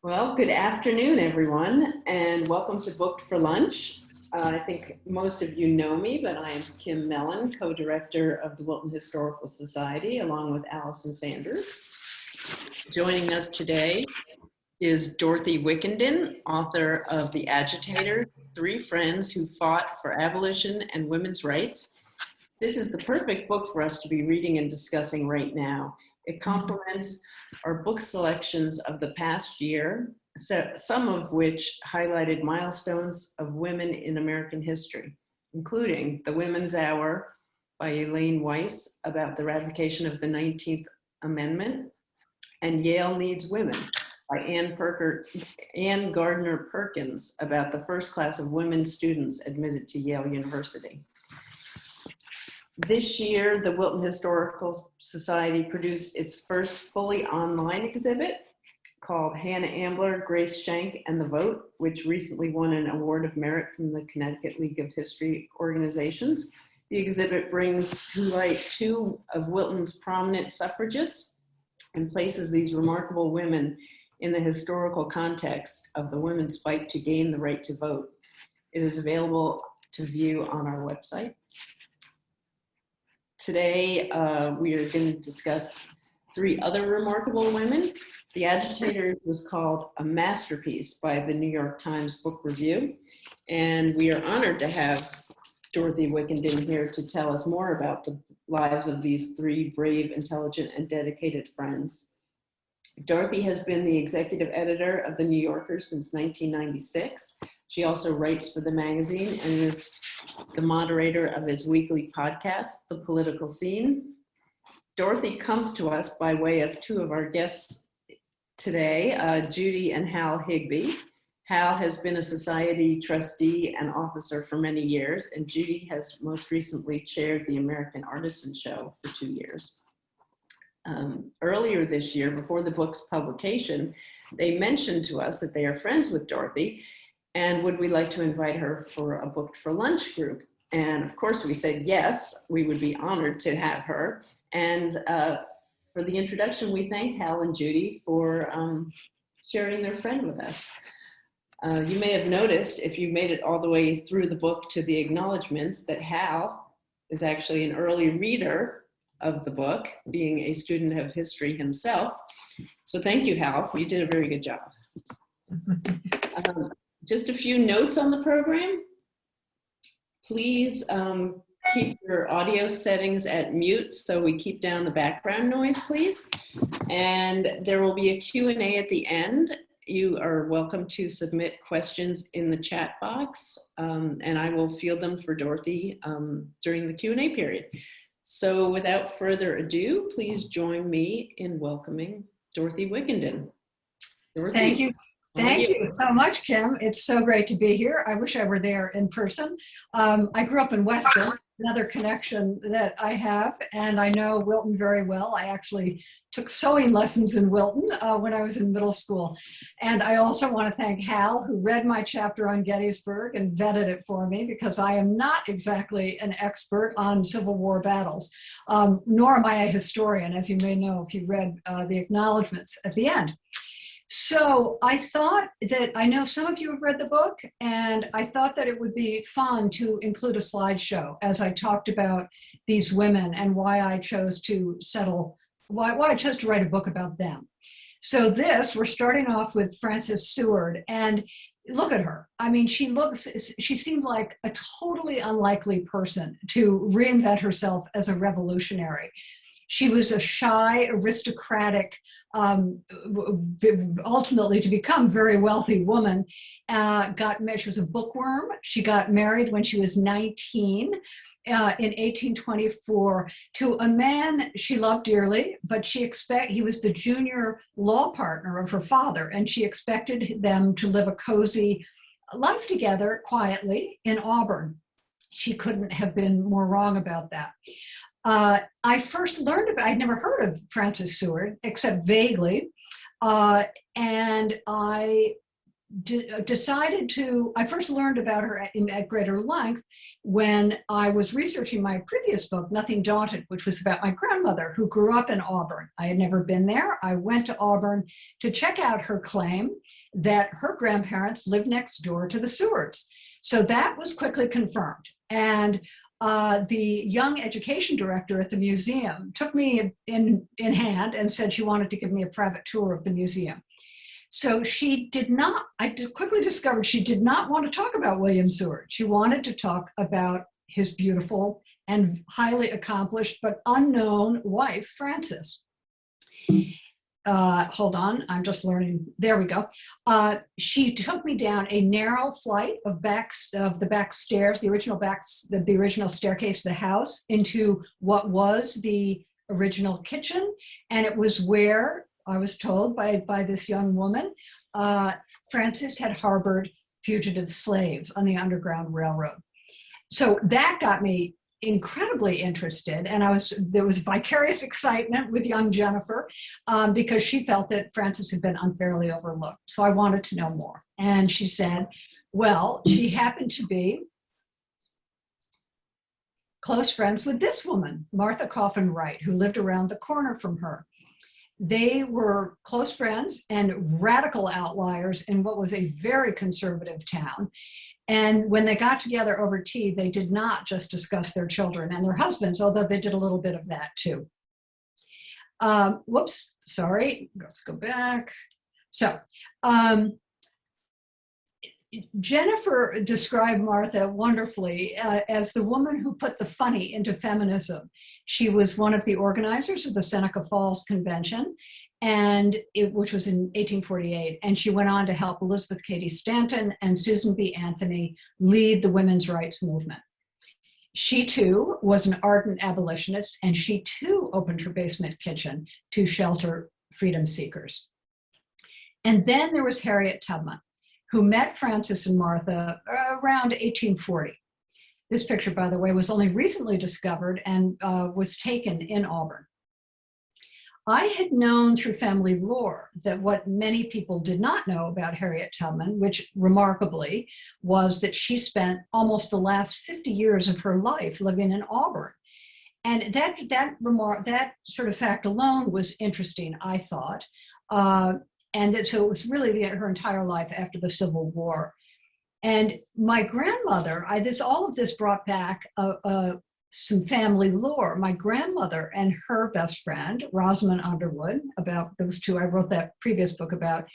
Well, good afternoon, everyone, and welcome to Booked for Lunch. I think most of you know me, but I am Kim Mellon, co-director of the Wilton Historical Society, along with Allison Sanders. Joining us today is Dorothy Wickenden, author of The Agitators, Three Friends Who Fought for Abolition and Women's Rights. This is the perfect book for us to be reading and discussing right now. It complements our book selections of the past year, some of which highlighted milestones of women in American history, including The Women's Hour by Elaine Weiss about the ratification of the 19th Amendment, and Yale Needs Women by Ann Gardner Perkins about the first class of women students admitted to Yale University. This year, the Wilton Historical Society produced its first fully online exhibit called Hannah Ambler, Grace Schenck, and the Vote, which recently won an award of merit from the Connecticut League of History Organizations. The exhibit brings to light two of Wilton's prominent suffragists and places these remarkable women in the historical context of the women's fight to gain the right to vote. It is available to view on our website. Today, we are going to discuss three other remarkable women. The Agitators was called a masterpiece by the New York Times Book Review, and we are honored to have Dorothy Wickenden here to tell us more about the lives of these three brave, intelligent, and dedicated friends. Dorothy has been the executive editor of The New Yorker since 1996. She also writes for the magazine and is the moderator of its weekly podcast, The Political Scene. Dorothy comes to us by way of two of our guests today, Judy and Hal Higby. Hal has been a society trustee and officer for many years, and Judy has most recently chaired the American Artisan Show for 2 years. Earlier this year, before the book's publication, they mentioned to us that they are friends with Dorothy and would we like to invite her for a Booked for Lunch group? And of course we said yes, we would be honored to have her. And for the introduction, we thank Hal and Judy for sharing their friend with us. You may have noticed, if you made it all the way through the book to the acknowledgements, that Hal is actually an early reader of the book, being a student of history himself. So thank you, Hal. You did a very good job. Just a few notes on the program. Please keep your audio settings at mute so we keep down the background noise, please. And there will be a Q&A at the end. You are welcome to submit questions in the chat box, and I will field them for Dorothy during the Q&A period. So without further ado, please join me in welcoming Dorothy Wickenden. Dorothy. Thank you. Thank you so much, Kim. It's so great to be here. I wish I were there in person. I grew up in Weston, another connection that I have, and I know Wilton very well. I actually took sewing lessons in Wilton when I was in middle school. And I also want to thank Hal, who read my chapter on Gettysburg and vetted it for me, because I am not exactly an expert on Civil War battles, nor am I a historian, as you may know if you read the acknowledgments at the end. So I thought that, I know some of you have read the book, and I thought that it would be fun to include a slideshow as I talked about these women and why I chose to why I chose to write a book about them. So we're starting off with Frances Seward, and look at her. I mean, she seemed like a totally unlikely person to reinvent herself as a revolutionary. She was a shy, aristocratic, ultimately to become very wealthy woman. She was a bookworm. She got married when she was 19 in 1824 to a man she loved dearly, but he was the junior law partner of her father, and she expected them to live a cozy life together quietly in Auburn. She couldn't have been more wrong about that. I first learned I'd never heard of Frances Seward, except vaguely, and I decided to, I first learned about her at greater length when I was researching my previous book, Nothing Daunted, which was about my grandmother who grew up in Auburn. I had never been there. I went to Auburn to check out her claim that her grandparents lived next door to the Sewards. So that was quickly confirmed. And the young education director at the museum took me in hand and said she wanted to give me a private tour of the museum. So she did not, quickly discovered she did not want to talk about William Seward. She wanted to talk about his beautiful and highly accomplished but unknown wife, Frances. Hold on, I'm just learning. There we go. She took me down a narrow flight of the back stairs, the original staircase of the house, into what was the original kitchen, and it was where I was told by this young woman, Frances had harbored fugitive slaves on the Underground Railroad. So that got me incredibly interested, and there was vicarious excitement with young Jennifer because she felt that Frances had been unfairly overlooked. So I wanted to know more. And she said, well, she happened to be close friends with this woman, Martha Coffin Wright, who lived around the corner from her. They were close friends and radical outliers in what was a very conservative town. And when they got together over tea, they did not just discuss their children and their husbands, although they did a little bit of that too. Whoops, sorry, let's go back. So Jennifer described Martha wonderfully as the woman who put the funny into feminism. She was one of the organizers of the Seneca Falls Convention, which was in 1848, and she went on to help Elizabeth Cady Stanton and Susan B. Anthony lead the women's rights movement. She too was an ardent abolitionist, and she too opened her basement kitchen to shelter freedom seekers. And then there was Harriet Tubman, who met Frances and Martha around 1840. This picture, by the way, was only recently discovered and was taken in Auburn. I had known through family lore that what many people did not know about Harriet Tubman, which remarkably was that she spent almost the last 50 years of her life living in Auburn. And that sort of fact alone was interesting, I thought. So it was really her entire life after the Civil War. And my grandmother, all of this brought back some family lore. My grandmother and her best friend, Rosamond Underwood, about those two I wrote that previous book about,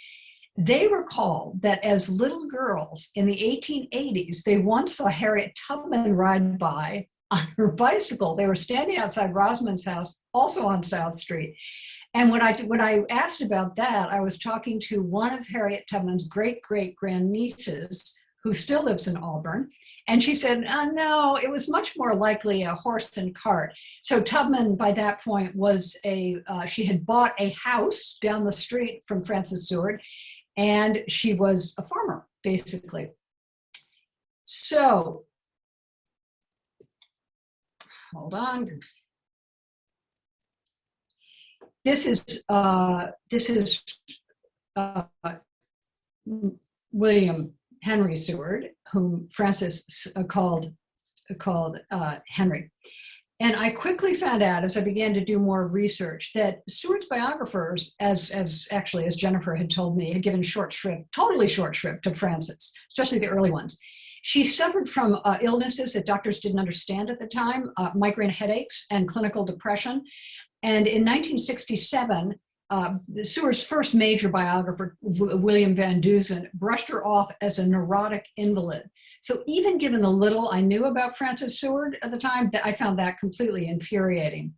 they recall that as little girls in the 1880s, they once saw Harriet Tubman ride by on her bicycle. They were standing outside Rosamond's house, also on South Street. And when I asked about that, I was talking to one of Harriet Tubman's great-great-grandnieces who still lives in Auburn. And she said, no, it was much more likely a horse and cart. So Tubman, by that point, she had bought a house down the street from Frances Seward, and she was a farmer, basically. So, hold on. This is William Henry Seward, whom Frances called Henry. And I quickly found out, as I began to do more research, that Seward's biographers, as Jennifer had told me, had given totally short shrift to Frances, especially the early ones. She suffered from illnesses that doctors didn't understand at the time, migraine headaches and clinical depression. And in 1967, Seward's first major biographer, William Van Dusen, brushed her off as a neurotic invalid. So even given the little I knew about Frances Seward at the time, I found that completely infuriating.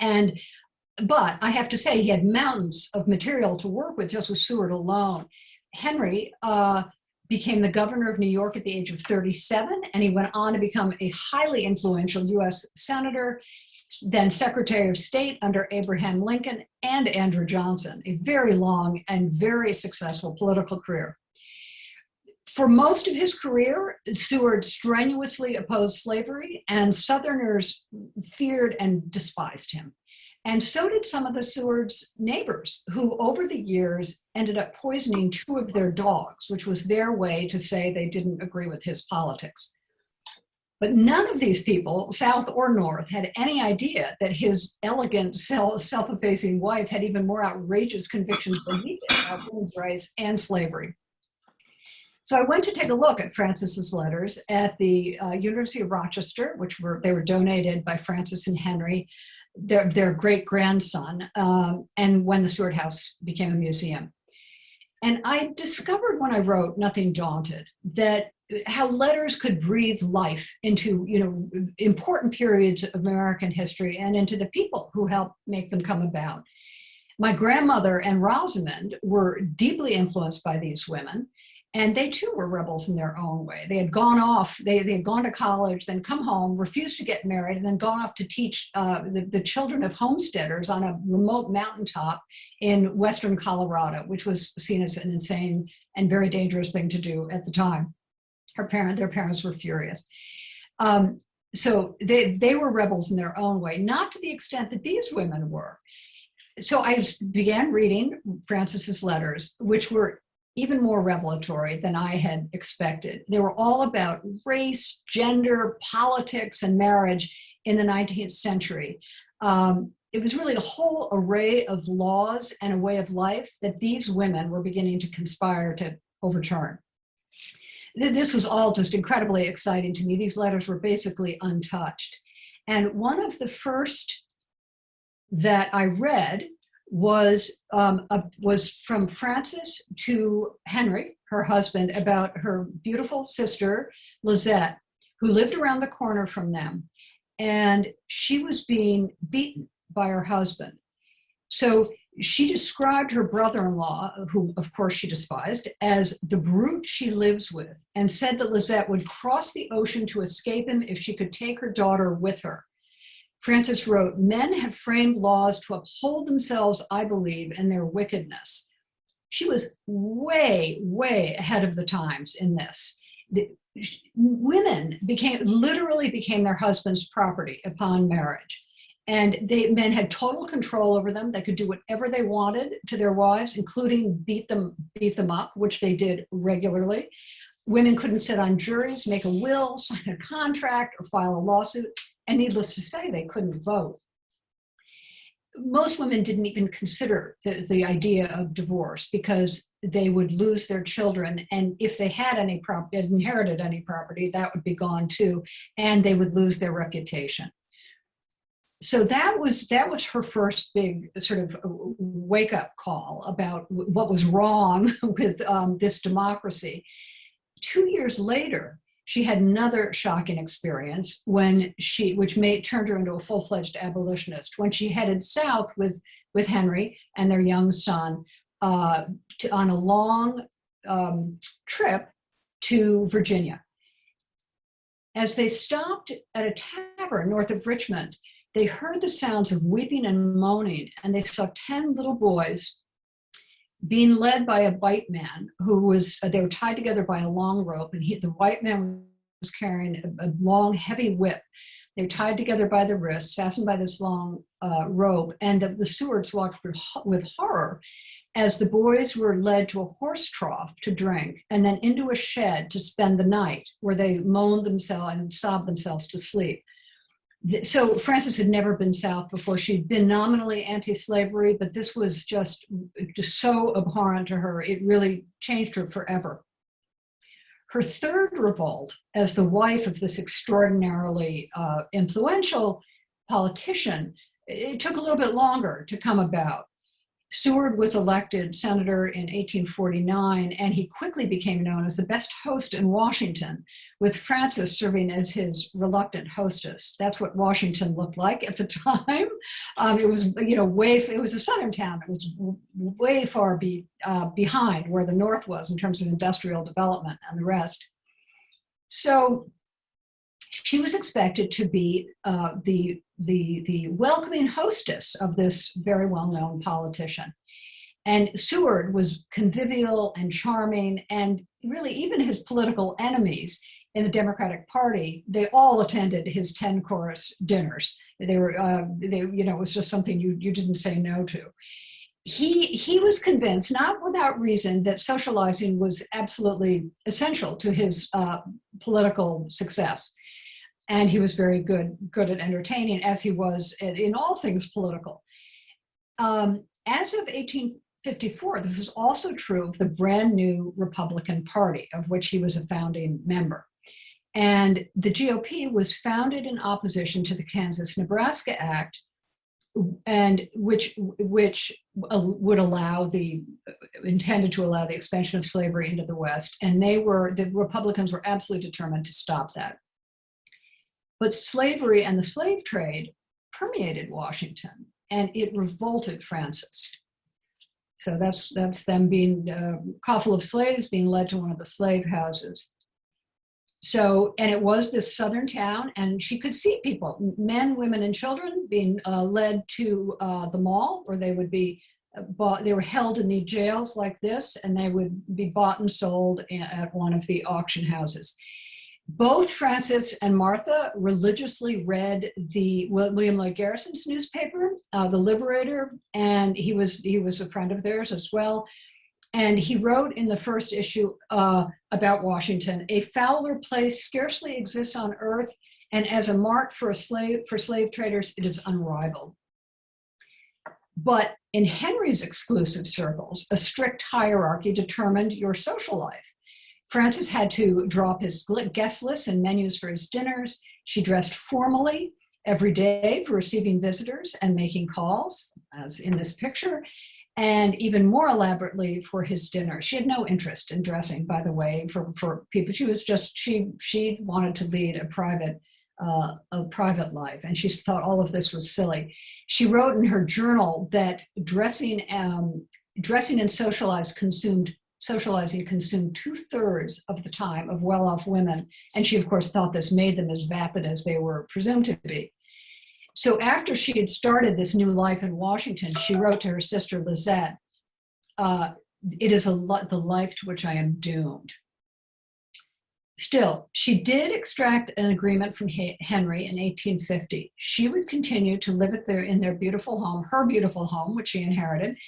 But I have to say, he had mountains of material to work with just with Seward alone. Henry became the governor of New York at the age of 37, and he went on to become a highly influential US senator, then Secretary of State under Abraham Lincoln and Andrew Johnson, a very long and very successful political career. For most of his career, Seward strenuously opposed slavery, and Southerners feared and despised him. And so did some of the Seward's neighbors, who over the years ended up poisoning 2 of their dogs, which was their way to say they didn't agree with his politics. But none of these people, South or North, had any idea that his elegant, self-effacing wife had even more outrageous convictions than he did about women's rights and slavery. So I went to take a look at Francis's letters at the University of Rochester, they were donated by Francis and Henry, their great-grandson, and when the Seward House became a museum. And I discovered when I wrote Nothing Daunted that how letters could breathe life into, important periods of American history and into the people who helped make them come about. My grandmother and Rosamond were deeply influenced by these women, and they too were rebels in their own way. They had gone off, they had gone to college, then come home, refused to get married, and then gone off to teach the children of homesteaders on a remote mountaintop in Western Colorado, which was seen as an insane and very dangerous thing to do at the time. Their parents were furious. So they were rebels in their own way, not to the extent that these women were. So I began reading Francis's letters, which were even more revelatory than I had expected. They were all about race, gender, politics, and marriage in the 19th century. It was really a whole array of laws and a way of life that these women were beginning to conspire to overturn. This was all just incredibly exciting to me. These letters were basically untouched. And one of the first that I read was from Frances to Henry, her husband, about her beautiful sister, Lizette, who lived around the corner from them. And she was being beaten by her husband. So she described her brother-in-law, who of course she despised, as the brute she lives with, and said that Lizette would cross the ocean to escape him if she could take her daughter with her. Frances wrote, "Men have framed laws to uphold themselves, I believe, in their wickedness." She was way, way ahead of the times in this. Women literally became their husband's property upon marriage. And men had total control over them. They could do whatever they wanted to their wives, including beat them up, which they did regularly. Women couldn't sit on juries, make a will, sign a contract, or file a lawsuit. And needless to say, they couldn't vote. Most women didn't even consider the idea of divorce because they would lose their children. And if they had inherited any property, that would be gone too. And they would lose their reputation. So that was her first big sort of wake-up call about what was wrong with this democracy. 2 years later, she had another shocking experience which turned her into a full-fledged abolitionist when she headed south with Henry and their young son on a long trip to Virginia. As they stopped at a tavern north of Richmond, they heard the sounds of weeping and moaning, and they saw 10 little boys being led by a white man they were tied together by a long rope, and the white man was carrying a long, heavy whip. They were tied together by the wrists, fastened by this long rope, and the Sewards watched with horror as the boys were led to a horse trough to drink, and then into a shed to spend the night, where they moaned themselves and sobbed themselves to sleep. So Frances had never been South before. She'd been nominally anti-slavery, but this was just so abhorrent to her. It really changed her forever. Her third revolt, as the wife of this extraordinarily influential politician, it took a little bit longer to come about. Seward was elected senator in 1849, and he quickly became known as the best host in Washington, with Frances serving as his reluctant hostess. That's what Washington looked like at the time. It was, it was a southern town. It was way far behind where the North was in terms of industrial development and the rest. So she was expected to be the welcoming hostess of this very well-known politician. And Seward was convivial and charming, and really even his political enemies in the Democratic Party, they all attended his 10-course dinners. They were, it was just something you didn't say no to. He was convinced, not without reason, that socializing was absolutely essential to his political success. And he was very good at entertaining, as he was in all things political. As of 1854, this was also true of the brand new Republican Party, of which he was a founding member. And the GOP was founded in opposition to the Kansas-Nebraska Act, and which would intended to allow the expansion of slavery into the West. And the Republicans were absolutely determined to stop that. But slavery and the slave trade permeated Washington, and it revolted Francis. So that's them being coffle of slaves being led to one of the slave houses. So, and it was this southern town, and she could see people, men, women, and children being led to the mall, where they would be bought. They were held in the jails like this, and they would be bought and sold at one of the auction houses. Both Francis and Martha religiously read the William Lloyd Garrison's newspaper, The Liberator, and he was a friend of theirs as well. And he wrote in the first issue about Washington, "A fouler place scarcely exists on earth, and as a mart for slave traders, it is unrivaled." But in Henry's exclusive circles, a strict hierarchy determined your social life. Francis had to draw up his guest lists and menus for his dinners. She dressed formally every day for receiving visitors and making calls, as in this picture, and even more elaborately for his dinner. She had no interest in dressing, by the way, for people. She was just, she wanted to lead a private life, and she thought all of this was silly. She wrote in her journal that dressing and socializing consumed 2/3 of the time of well-off women. And she, of course, thought this made them as vapid as they were presumed to be. So after she had started this new life in Washington, she wrote to her sister Lizette, "It is the life to which I am doomed." Still, she did extract an agreement from Henry in 1850. She would continue to live in their beautiful home, her beautiful home, which she inherited,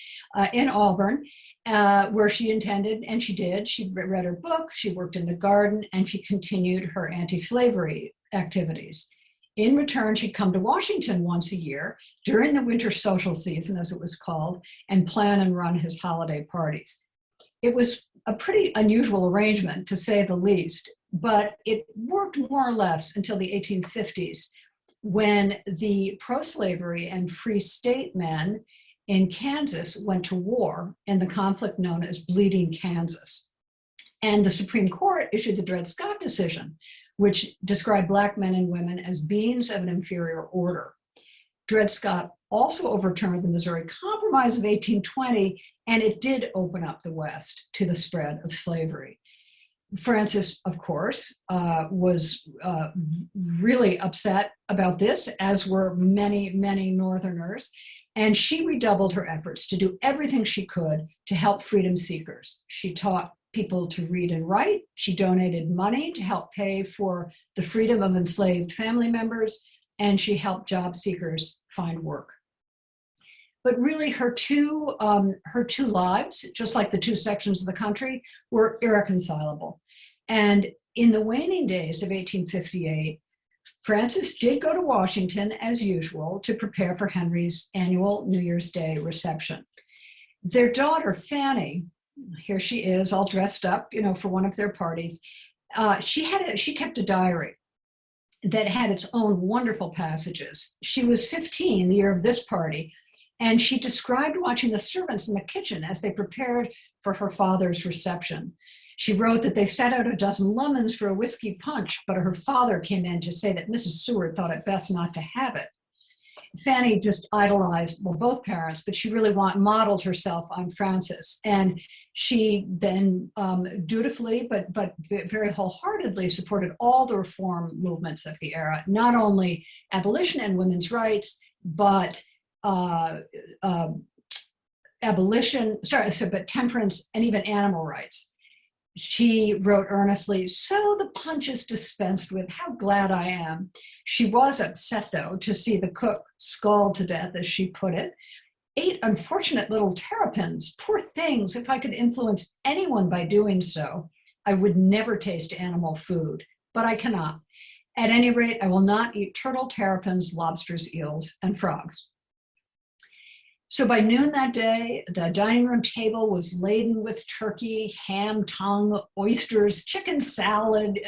in Auburn, where she intended, and she did. She read her books, she worked in the garden, and she continued her anti-slavery activities. In return, she'd come to Washington once a year during the winter social season, as it was called, and plan and run his holiday parties. It was a pretty unusual arrangement, to say the least, but it worked more or less until the 1850s, when the pro-slavery and free state men in Kansas went to war in the conflict known as Bleeding Kansas. And the Supreme Court issued the Dred Scott decision, which described Black men and women as beings of an inferior order. Dred Scott also overturned the Missouri Compromise of 1820, and it did open up the West to the spread of slavery. Francis, of course, was really upset about this, as were many, many Northerners, and she redoubled her efforts to do everything she could to help freedom seekers. She taught people to read and write. She donated money to help pay for the freedom of enslaved family members, and she helped job seekers find work. But really, her two lives, just like the two sections of the country, were irreconcilable. And in the waning days of 1858, Francis did go to Washington as usual to prepare for Henry's annual New Year's Day reception. Their daughter, Fanny, here she is, all dressed up, for one of their parties. She kept a diary that had its own wonderful passages. She was 15 the year of this party, and she described watching the servants in the kitchen as they prepared for her father's reception. She wrote that they set out a dozen lemons for a whiskey punch, but her father came in to say that Mrs. Seward thought it best not to have it. Fanny just idolized, both parents, but she really modeled herself on Francis. And she then dutifully, but very wholeheartedly supported all the reform movements of the era, not only abolition and women's rights, but but temperance and even animal rights. She wrote earnestly, "So the punch is dispensed with. How glad I am." She was upset, though, to see the cook scald to death, as she put it. "8 unfortunate little terrapins. Poor things. If I could influence anyone by doing so, I would never taste animal food. But I cannot. At any rate, I will not eat turtle, terrapins, lobsters, eels, and frogs." So by noon that day, the dining room table was laden with turkey, ham, tongue, oysters, chicken salad,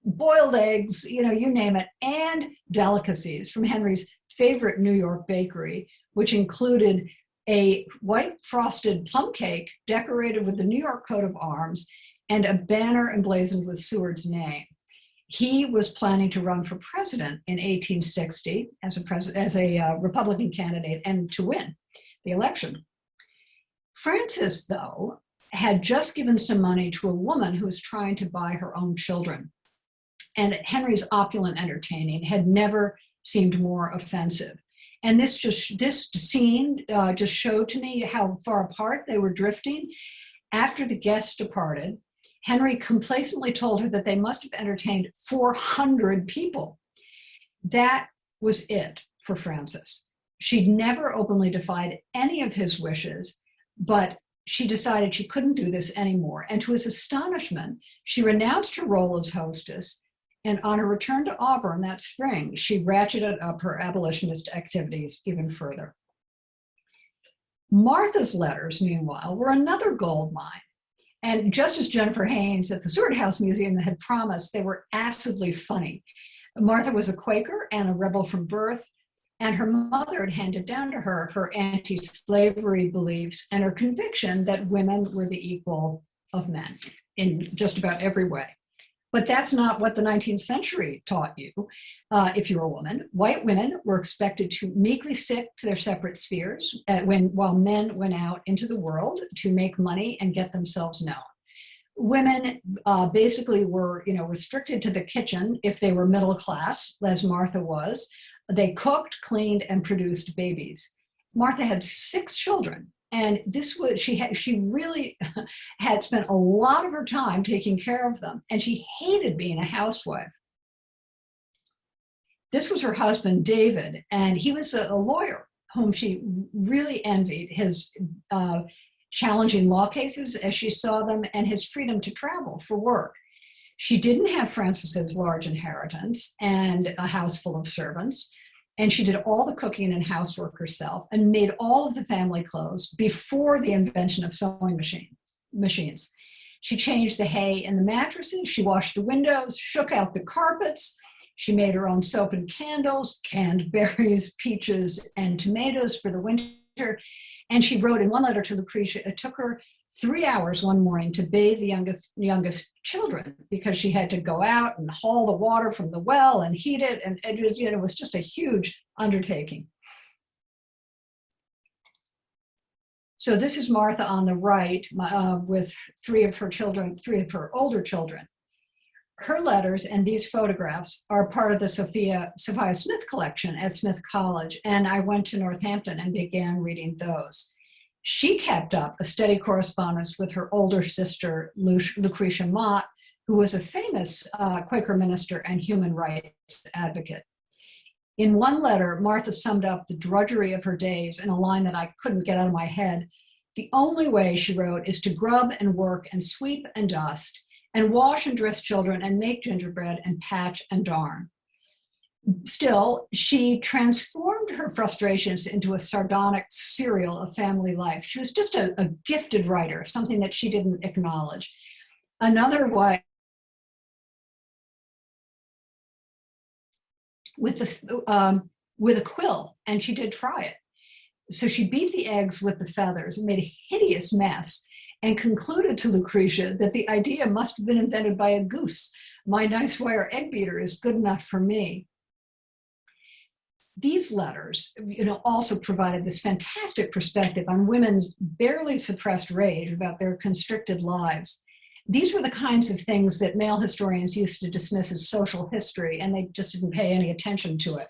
boiled eggs, you name it, and delicacies from Henry's favorite New York bakery, which included a white frosted plum cake decorated with the New York coat of arms and a banner emblazoned with Seward's name. He was planning to run for president in 1860 as a Republican candidate and to win the election. Frances, though, had just given some money to a woman who was trying to buy her own children. And Henry's opulent entertaining had never seemed more offensive. And this scene just showed to me how far apart they were drifting. After the guests departed, Henry complacently told her that they must have entertained 400 people. That was it for Frances. She'd never openly defied any of his wishes, but she decided she couldn't do this anymore. And to his astonishment, she renounced her role as hostess. And on her return to Auburn that spring, she ratcheted up her abolitionist activities even further. Martha's letters, meanwhile, were another gold mine. And just as Jennifer Haynes at the Seward House Museum had promised, they were acidly funny. Martha was a Quaker and a rebel from birth, and her mother had handed down to her her anti-slavery beliefs and her conviction that women were the equal of men in just about every way. But that's not what the 19th century taught you. If you were a woman, white women were expected to meekly stick to their separate spheres while men went out into the world to make money and get themselves known. Women basically were, restricted to the kitchen if they were middle class, as Martha was. They cooked, cleaned, and produced babies. Martha had 6 children. And she really had spent a lot of her time taking care of them, and she hated being a housewife. This was her husband, David, and he was a lawyer whom she really envied, his challenging law cases as she saw them and his freedom to travel for work. She didn't have Frances's large inheritance and a house full of servants. And she did all the cooking and housework herself and made all of the family clothes before the invention of sewing machines. She changed the hay in the mattresses. She washed the windows, shook out the carpets. She made her own soap and candles, canned berries, peaches, and tomatoes for the winter. And she wrote in one letter to Lucretia, it took her 3 hours one morning to bathe the youngest children because she had to go out and haul the water from the well and heat it. And it was just a huge undertaking. So this is Martha on the right with 3 of her older children. Her letters and these photographs are part of the Sophia Smith collection at Smith College. And I went to Northampton and began reading those. She kept up a steady correspondence with her older sister, Lucretia Mott, who was a famous Quaker minister and human rights advocate. In one letter, Martha summed up the drudgery of her days in a line that I couldn't get out of my head. "The only way," she wrote, "is to grub and work and sweep and dust and wash and dress children and make gingerbread and patch and darn." Still, she transformed her frustrations into a sardonic serial of family life. She was just a gifted writer, something that she didn't acknowledge. Another way, with a quill, and she did try it. So she beat the eggs with the feathers and made a hideous mess and concluded to Lucretia that the idea must have been invented by a goose. "My nice wire egg beater is good enough for me." These letters, also provided this fantastic perspective on women's barely suppressed rage about their constricted lives. These were the kinds of things that male historians used to dismiss as social history, and they just didn't pay any attention to it.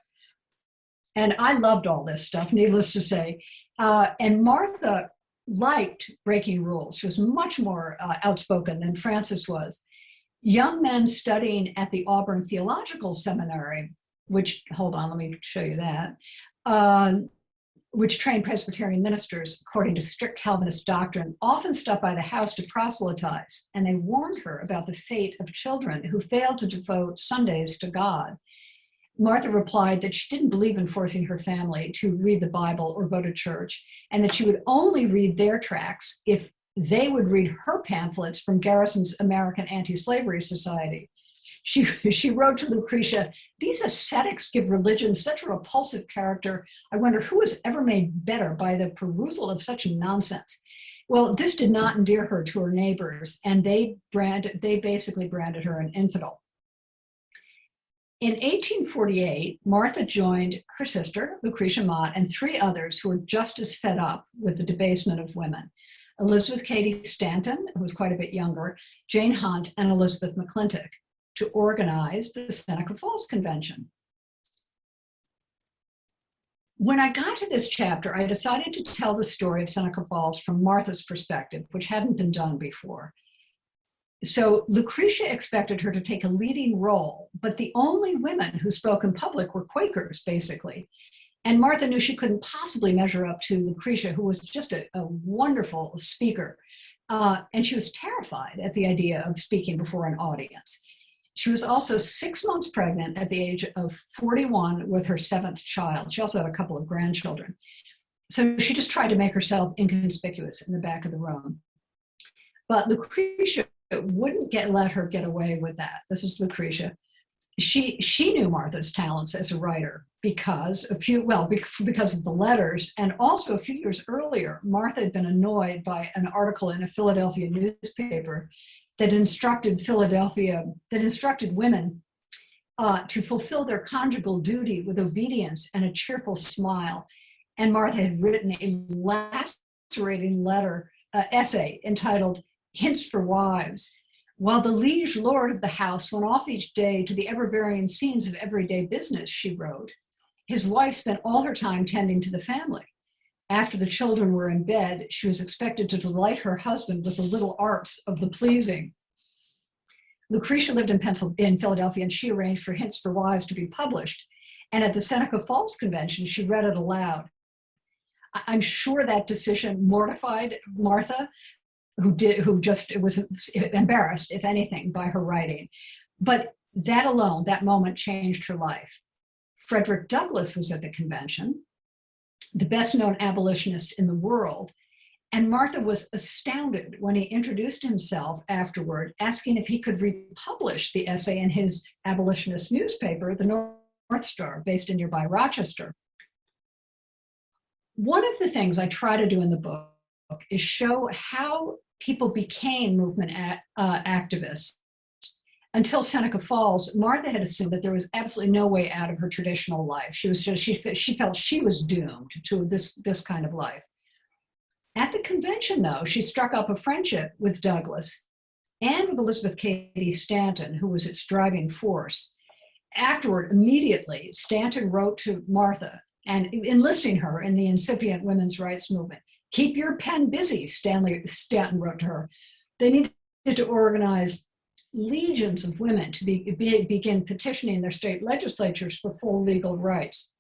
And I loved all this stuff, needless to say. And Martha liked breaking rules. She was much more outspoken than Frances was. Young men studying at the Auburn Theological Seminary, which, hold on, let me show you that, which trained Presbyterian ministers according to strict Calvinist doctrine, often stopped by the house to proselytize, and they warned her about the fate of children who failed to devote Sundays to God. Martha replied that she didn't believe in forcing her family to read the Bible or go to church, and that she would only read their tracts if they would read her pamphlets from Garrison's American Anti-Slavery Society. She wrote to Lucretia, "These ascetics give religion such a repulsive character. I wonder who was ever made better by the perusal of such nonsense." Well, this did not endear her to her neighbors, and they basically branded her an infidel. In 1848, Martha joined her sister, Lucretia Mott, and 3 others who were just as fed up with the debasement of women: Elizabeth Cady Stanton, who was quite a bit younger, Jane Hunt, and Elizabeth McClintock, to organize the Seneca Falls Convention. When I got to this chapter, I decided to tell the story of Seneca Falls from Martha's perspective, which hadn't been done before. So Lucretia expected her to take a leading role, but the only women who spoke in public were Quakers, basically. And Martha knew she couldn't possibly measure up to Lucretia, who was just a wonderful speaker. And she was terrified at the idea of speaking before an audience. She was also 6 months pregnant at the age of 41 with her 7th child. She also had a couple of grandchildren. So she just tried to make herself inconspicuous in the back of the room. But Lucretia wouldn't let her get away with that. This is Lucretia. She knew Martha's talents as a writer because of the letters, and also a few years earlier, Martha had been annoyed by an article in a Philadelphia newspaper that instructed women to fulfill their conjugal duty with obedience and a cheerful smile. And Martha had written a lacerating essay entitled "Hints for Wives." "While the liege lord of the house went off each day to the ever-varying scenes of everyday business," she wrote, "his wife spent all her time tending to the family. After the children were in bed, she was expected to delight her husband with the little arts of the pleasing." Lucretia lived in Philadelphia, and she arranged for Hints for Wives to be published. And at the Seneca Falls Convention, she read it aloud. I'm sure that decision mortified Martha, who just was embarrassed, if anything, by her writing. But that alone, that moment, changed her life. Frederick Douglass was at the convention, the best known abolitionist in the world, and Martha was astounded when he introduced himself afterward, asking if he could republish the essay in his abolitionist newspaper, the North Star, based in nearby Rochester. One of the things I try to do in the book is show how people became movement activists. Until Seneca Falls, Martha had assumed that there was absolutely no way out of her traditional life. She felt she was doomed to this kind of life. At the convention, though, she struck up a friendship with Douglass and with Elizabeth Cady Stanton, who was its driving force. Afterward, immediately, Stanton wrote to Martha and enlisting her in the incipient women's rights movement. "Keep your pen busy," Stanton wrote to her. They needed to organize legions of women to begin petitioning their state legislatures for full legal rights.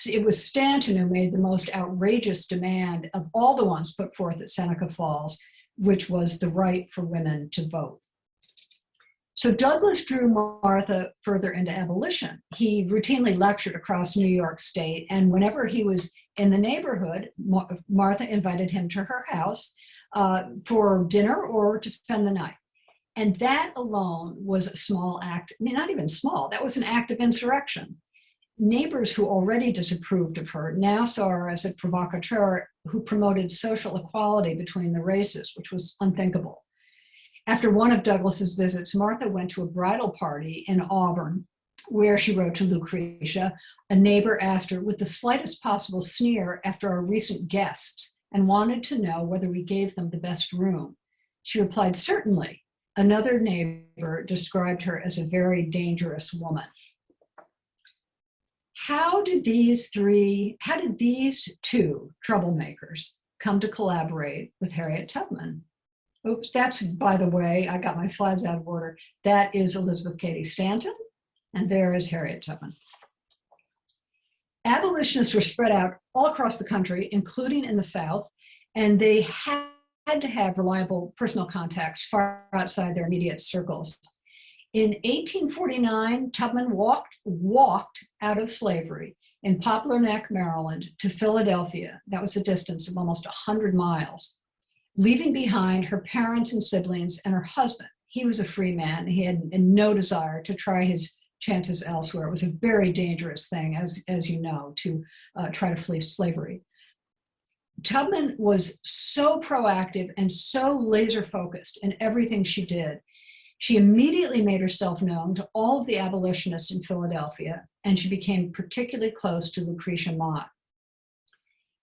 It was Stanton who made the most outrageous demand of all the ones put forth at Seneca Falls, which was the right for women to vote. So Douglass drew Martha further into abolition. He routinely lectured across New York State, and whenever he was in the neighborhood, Martha invited him to her house for dinner or to spend the night. And that alone was a small act, not even small, that was an act of insurrection. Neighbors who already disapproved of her now saw her as a provocateur who promoted social equality between the races, which was unthinkable. After one of Douglass's visits, Martha went to a bridal party in Auburn, where she wrote to Lucretia. A neighbor asked her with the slightest possible sneer after our recent guests and wanted to know whether we gave them the best room. She replied, "Certainly." Another neighbor described her as a very dangerous woman. How did these two troublemakers come to collaborate with Harriet Tubman. Oops, that's, by the way, I got my slides out of order. That is Elizabeth Cady Stanton, and there is Harriet Tubman. Abolitionists were spread out all across the country, including in the South, and they had to have reliable personal contacts far outside their immediate circles. In 1849, Tubman walked out of slavery in Poplar Neck, Maryland, to Philadelphia. That was a distance of almost 100 miles, leaving behind her parents and siblings and her husband. He was a free man. He had no desire to try his chances elsewhere. It was a very dangerous thing, as you know, to try to flee slavery. Tubman was so proactive and so laser focused in everything she did. She immediately made herself known to all of the abolitionists in Philadelphia, and she became particularly close to Lucretia Mott.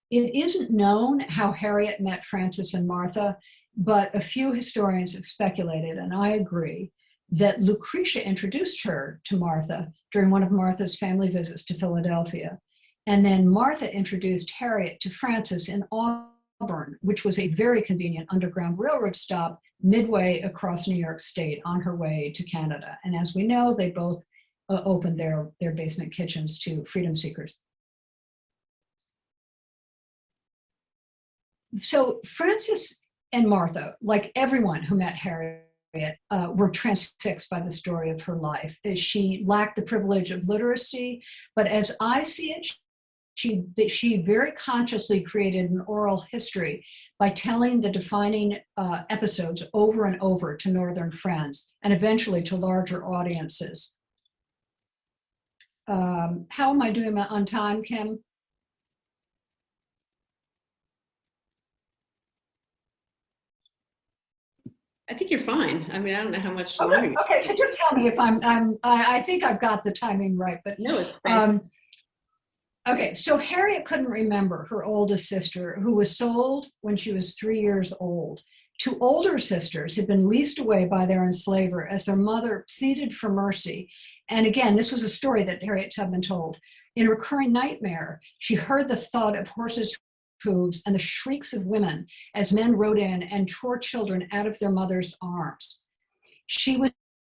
It isn't known how Harriet met Frances and Martha, but a few historians have speculated, and I agree, that Lucretia introduced her to Martha during one of Martha's family visits to Philadelphia. And then Martha introduced Harriet to Frances in Auburn, which was a very convenient Underground Railroad stop midway across New York State on her way to Canada. And as we know, they both opened their basement kitchens to freedom seekers. So Frances and Martha, like everyone who met Harriet, were transfixed by the story of her life. She lacked the privilege of literacy, but as I see it, she very consciously created an oral history by telling the defining episodes over and over to Northern friends and eventually to larger audiences. How am I doing on time, Kim? I think you're fine. I mean, I don't know how much Okay, longer. okay, so just tell me if I think I've got the timing right, but No, it's fine. okay, so Harriet couldn't remember her oldest sister, who was sold when she was 3 years old. Two older sisters had been leased away by their enslaver as their mother pleaded for mercy. And again, this was a story that Harriet Tubman told. In a recurring nightmare, she heard the thud of horses' hooves and the shrieks of women as men rode in and tore children out of their mother's arms. She was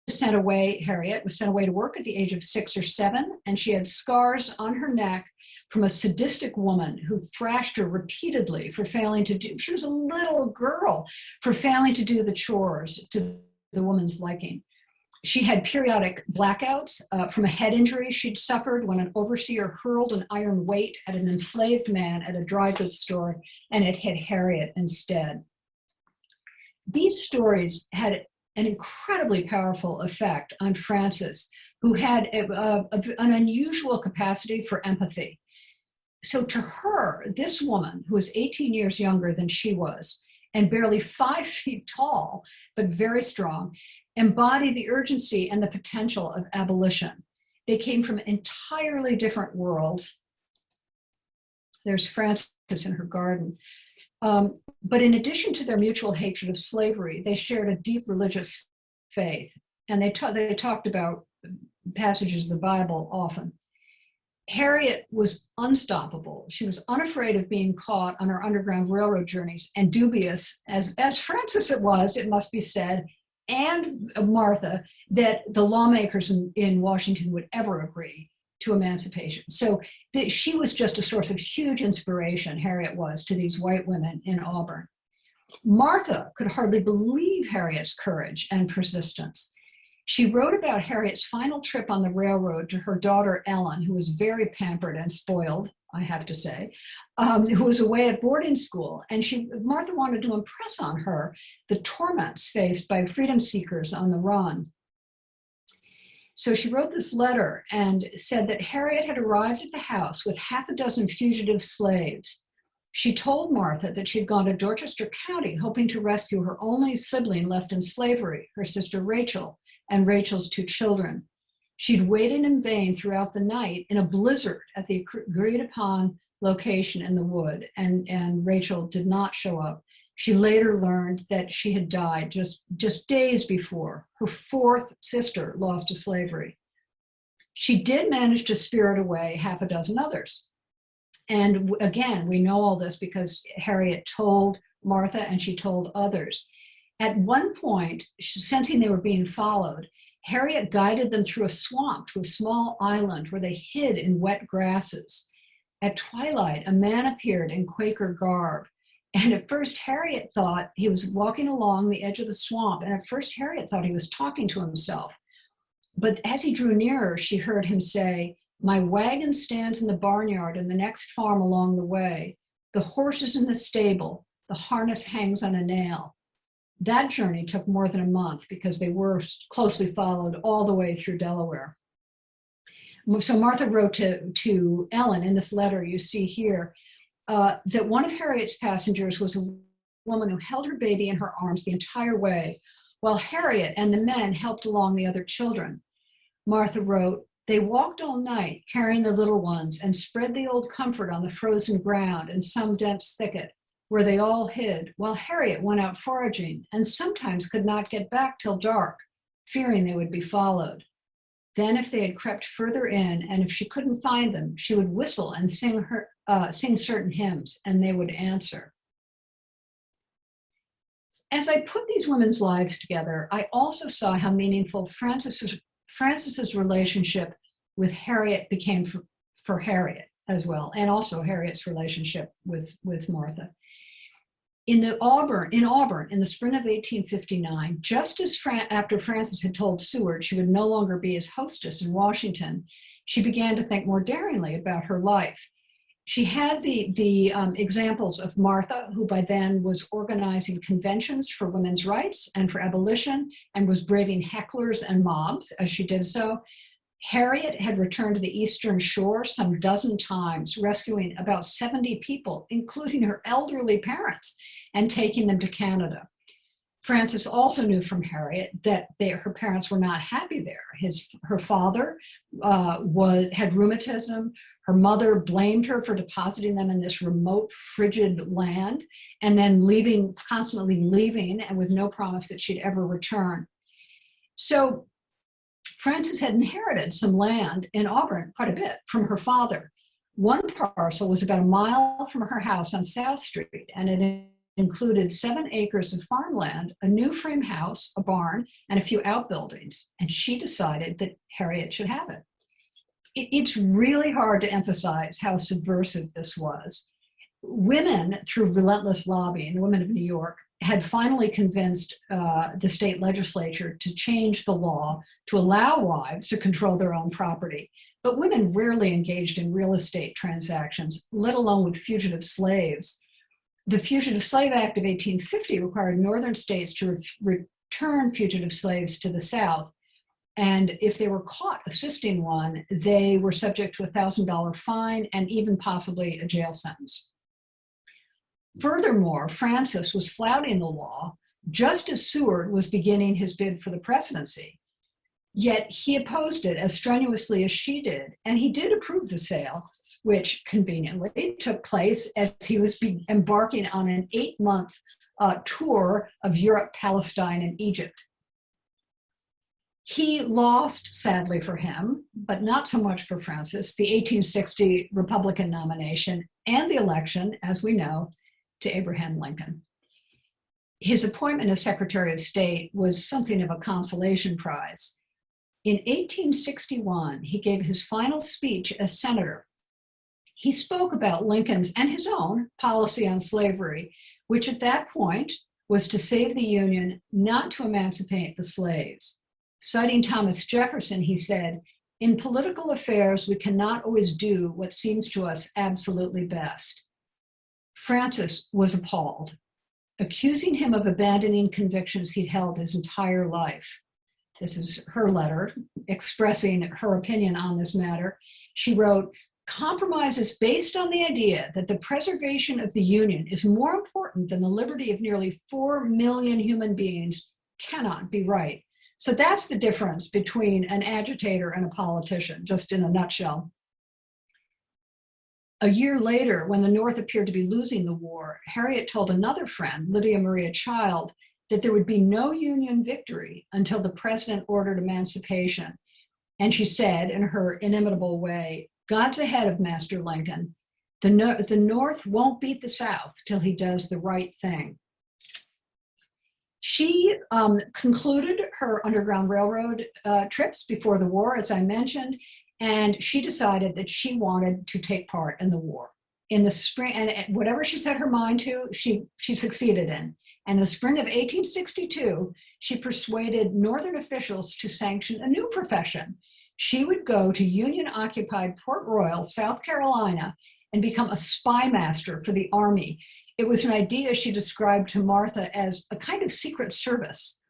sent away, Harriet was sent away to work at the age of 6 or 7, and she had scars on her neck from a sadistic woman who thrashed her repeatedly for failing to do, she was a little girl, for failing to do the chores to the woman's liking. She had periodic blackouts from a head injury she'd suffered when an overseer hurled an iron weight at an enslaved man at a dry goods store, and it hit Harriet instead. These stories had an incredibly powerful effect on Frances, who had an unusual capacity for empathy. So to her, this woman, who was 18 years younger than she was, and barely 5 feet tall, but very strong, embodied the urgency and the potential of abolition. They came from entirely different worlds. There's Frances in her garden. But in addition to their mutual hatred of slavery, they shared a deep religious faith, and they talked about passages of the Bible often. Harriet was unstoppable. She was unafraid of being caught on her Underground Railroad journeys, and dubious, as Frances it was, it must be said, and Martha, that the lawmakers in Washington would ever agree to emancipation. So she was just a source of huge inspiration, Harriet was, to these white women in Auburn. Martha could hardly believe Harriet's courage and persistence. She wrote about Harriet's final trip on the railroad to her daughter, Ellen, who was very pampered and spoiled, I have to say, who was away at boarding school. And Martha wanted to impress on her the torments faced by freedom seekers on the run. So she wrote this letter and said that Harriet had arrived at the house with half a dozen fugitive slaves. She told Martha that she had gone to Dorchester County hoping to rescue her only sibling left in slavery, her sister Rachel, and Rachel's 2 children. She'd waited in vain throughout the night in a blizzard at the agreed upon location in the wood, and Rachel did not show up. She later learned that she had died just days before her 4th sister lost to slavery. She did manage to spirit away half a dozen others. And again, we know all this because Harriet told Martha and she told others. At one point, sensing they were being followed, Harriet guided them through a swamp to a small island where they hid in wet grasses. At twilight, a man appeared in Quaker garb. And at first, Harriet thought he was walking along the edge of the swamp. And at first, Harriet thought he was talking to himself. But as he drew nearer, she heard him say, "My wagon stands in the barnyard in the next farm along the way. The horse is in the stable. The harness hangs on a nail." That journey took more than a month because they were closely followed all the way through Delaware. So Martha wrote to Ellen in this letter you see here that one of Harriet's passengers was a woman who held her baby in her arms the entire way, while Harriet and the men helped along the other children. Martha wrote, "They walked all night carrying their little ones and spread the old comfort on the frozen ground in some dense thicket where they all hid, while Harriet went out foraging and sometimes could not get back till dark, fearing they would be followed. Then if they had crept further in and if she couldn't find them, she would whistle and sing certain hymns and they would answer." As I put these women's lives together, I also saw how meaningful Frances's relationship with Harriet became for Harriet as well, and also Harriet's relationship with Martha. In Auburn, in the spring of 1859, just as after Frances had told Seward she would no longer be his hostess in Washington, she began to think more daringly about her life. She had the examples of Martha, who by then was organizing conventions for women's rights and for abolition, and was braving hecklers and mobs as she did so. Harriet had returned to the Eastern Shore some dozen times, rescuing about 70 people, including her elderly parents, and taking them to Canada. Frances also knew from Harriet that her parents were not happy there. Her father had rheumatism. Her mother blamed her for depositing them in this remote, frigid land, and then constantly leaving, and with no promise that she'd ever return. So Frances had inherited some land in Auburn, quite a bit, from her father. One parcel was about a mile from her house on South Street, and it included 7 acres of farmland, a new frame house, a barn, and a few outbuildings. And she decided that Harriet should have it. It's really hard to emphasize how subversive this was. Women, through relentless lobbying, the women of New York, had finally convinced the state legislature to change the law to allow wives to control their own property. But women rarely engaged in real estate transactions, let alone with fugitive slaves. The Fugitive Slave Act of 1850 required northern states to return fugitive slaves to the South. And if they were caught assisting one, they were subject to a $1,000 fine and even possibly a jail sentence. Furthermore, Frances was flouting the law just as Seward was beginning his bid for the presidency. Yet he opposed it as strenuously as she did, and he did approve the sale, which conveniently took place as he was embarking on an 8-month tour of Europe, Palestine, and Egypt. He lost, sadly for him, but not so much for Frances, the 1860 Republican nomination and the election, as we know, to Abraham Lincoln. His appointment as Secretary of State was something of a consolation prize. In 1861, he gave his final speech as senator. He spoke about Lincoln's and his own policy on slavery, which at that point was to save the Union, not to emancipate the slaves. Citing Thomas Jefferson, he said, "In political affairs, we cannot always do what seems to us absolutely best." Frances was appalled, accusing him of abandoning convictions he'd held his entire life. This is her letter expressing her opinion on this matter. She wrote, "Compromises based on the idea that the preservation of the Union is more important than the liberty of nearly 4 million human beings cannot be right." So that's the difference between an agitator and a politician, just in a nutshell. A year later, when the North appeared to be losing the war, Harriet told another friend, Lydia Maria Child, that there would be no Union victory until the president ordered emancipation. And she said, in her inimitable way, "God's ahead of Master Lincoln. The North won't beat the South till he does the right thing. She concluded her Underground Railroad trips before the war, as I mentioned, and she decided that she wanted to take part in the war. In the spring, and whatever she set her mind to, she succeeded in. And in the spring of 1862, she persuaded Northern officials to sanction a new profession. She would go to Union-occupied Port Royal, South Carolina, and become a spy master for the Army. It was an idea she described to Martha as a kind of secret service.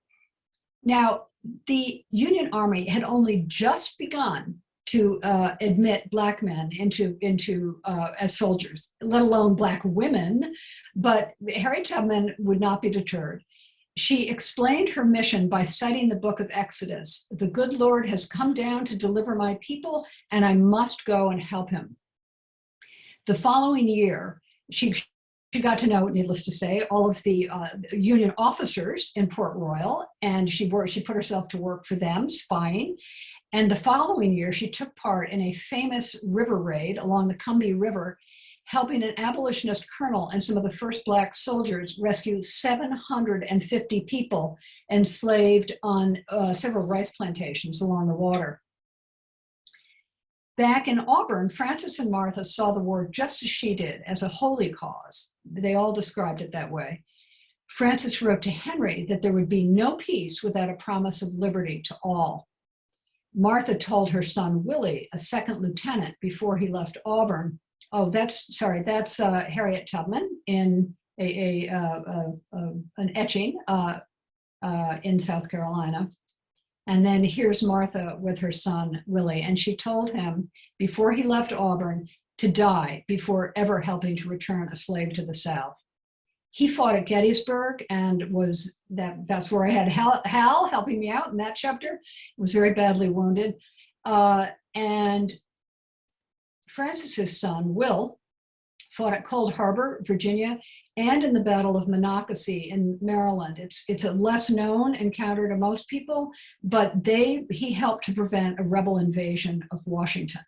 Now, the Union Army had only just begun to admit Black men into as soldiers, let alone Black women, but Harriet Tubman would not be deterred. She explained her mission by citing the book of Exodus. The good Lord has come down to deliver my people, and I must go and help him. The following year, she got to know, needless to say, all of the Union officers in Port Royal, and she put herself to work for them, spying. And the following year, she took part in a famous river raid along the Combahee River, helping an abolitionist colonel and some of the first Black soldiers rescue 750 people enslaved on several rice plantations along the water. Back in Auburn, Frances and Martha saw the war just as she did, as a holy cause. They all described it that way. Frances wrote to Henry that there would be no peace without a promise of liberty to all. Martha told her son Willie, a second lieutenant, before he left Auburn. Oh, that's Harriet Tubman in an etching in South Carolina. And then here's Martha with her son, Willie, and she told him before he left Auburn to die before ever helping to return a slave to the South. He fought at Gettysburg and that's where I had Hal helping me out in that chapter. He was very badly wounded. And Frances's son, Will, fought at Cold Harbor, Virginia, and in the Battle of Monocacy in Maryland. It's a less known encounter to most people, but he helped to prevent a rebel invasion of Washington.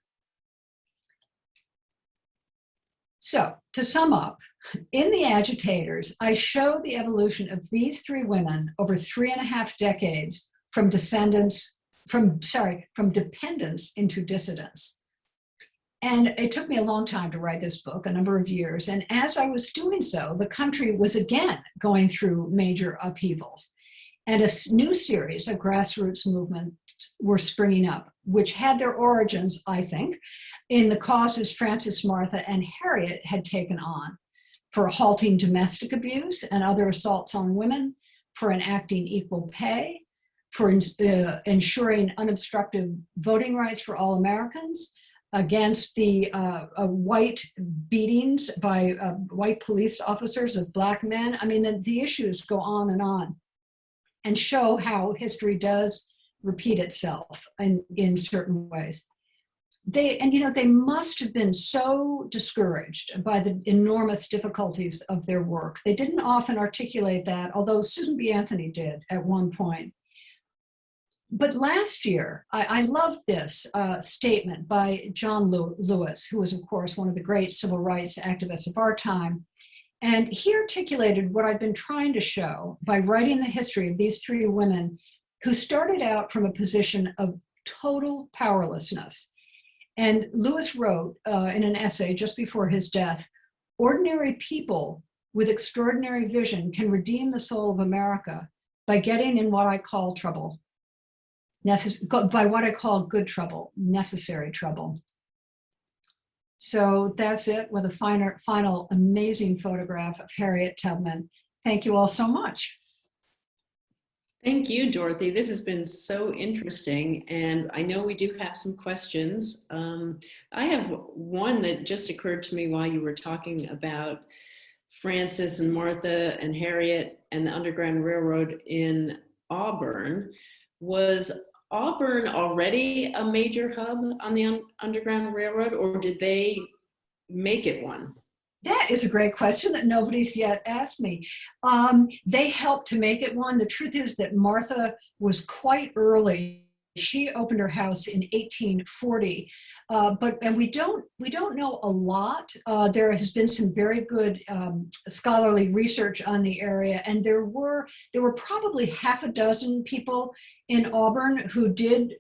So to sum up, in the Agitators, I show the evolution of these three women over 3.5 decades from dependence into dissidence. And it took me a long time to write this book, a number of years. And as I was doing so, the country was again going through major upheavals. And a new series of grassroots movements were springing up, which had their origins, I think, in the causes Frances, Martha, and Harriet had taken on for halting domestic abuse and other assaults on women, for enacting equal pay, for ensuring unobstructed voting rights for all Americans, against the white beatings by white police officers of Black men. I mean, the issues go on and show how history does repeat itself in certain ways. They must have been so discouraged by the enormous difficulties of their work. They didn't often articulate that, although Susan B. Anthony did at one point. But last year, I love this statement by John Lewis, who was, of course, one of the great civil rights activists of our time. And he articulated what I've been trying to show by writing the history of these three women who started out from a position of total powerlessness. And Lewis wrote in an essay just before his death, "Ordinary people with extraordinary vision can redeem the soul of America by getting in what I call trouble. By what I call good trouble, necessary trouble." So that's it with a final amazing photograph of Harriet Tubman. Thank you all so much. Thank you, Dorothy. This has been so interesting, and I know we do have some questions. I have one that just occurred to me while you were talking about Frances and Martha and Harriet and the Underground Railroad in Auburn. Was Auburn already a major hub on the Underground Railroad, or did they make it one? That is a great question that nobody's yet asked me. They helped to make it one. The truth is that Martha was quite early. She opened her house in 1840. and we don't know a lot. There has been some very good scholarly research on the area, and there were probably half a dozen people in Auburn who did